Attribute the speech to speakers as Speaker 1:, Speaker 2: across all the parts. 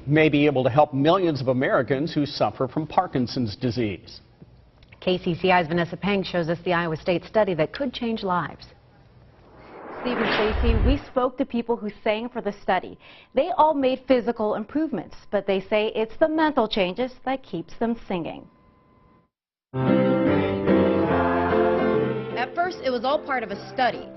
Speaker 1: may be able to help millions of Americans who suffer from Parkinson's disease.
Speaker 2: KCCI's Vanessa Peng shows us the Iowa State study that could change lives. Steve and Stacey, we spoke to people who sang for the study. They all made physical improvements, but they say it's the mental changes that keeps them singing.
Speaker 3: At first, it was all part of a study.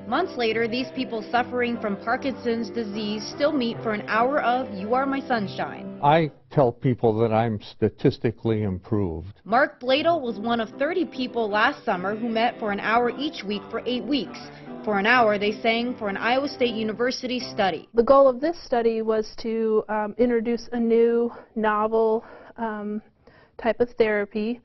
Speaker 3: Months later, these people suffering from Parkinson's disease still meet for an hour of You Are My Sunshine.
Speaker 4: I tell people that I'm statistically improved.
Speaker 3: Mark Bladel was one of 30 people last summer who met for an hour each week for 8 weeks. For an hour, they sang for an Iowa State University study.
Speaker 5: The goal of this study was to introduce a new, novel type of therapy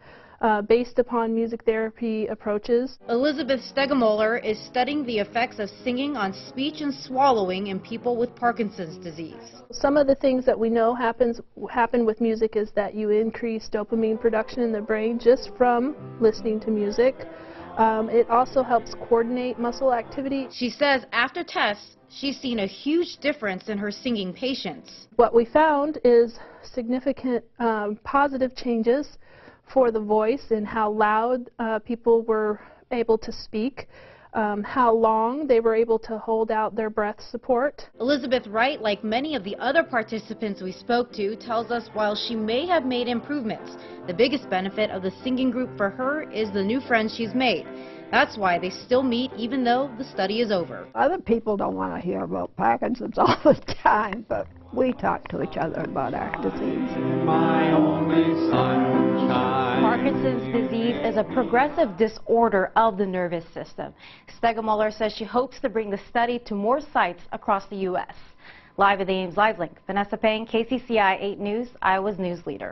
Speaker 5: based upon music therapy approaches.
Speaker 3: Elizabeth Stegemoller is studying the effects of singing on speech and swallowing in people with Parkinson's disease.
Speaker 5: Some of the things that we know happen with music is that you increase dopamine production in the brain just from listening to music. It also helps coordinate muscle activity.
Speaker 3: She says after tests, she's seen a huge difference in her singing patients.
Speaker 5: What we found is significant positive changes for the voice and how loud people were able to speak, how long they were able to hold out their breath support.
Speaker 3: Elizabeth Wright, like many of the other participants we spoke to, tells us while she may have made improvements, the biggest benefit of the singing group for her is the new friends she's made. That's why they still meet even though the study is over.
Speaker 6: Other people don't want to hear about Parkinson's all the time, but we talk to each other about our disease.
Speaker 4: My only sunshine.
Speaker 2: Parkinson's disease is a progressive disorder of the nervous system. Stegemoller says she hopes to bring the study to more sites across the U.S. Live at the Ames Live Link, Vanessa Peng, KCCI 8 News, Iowa's news leader.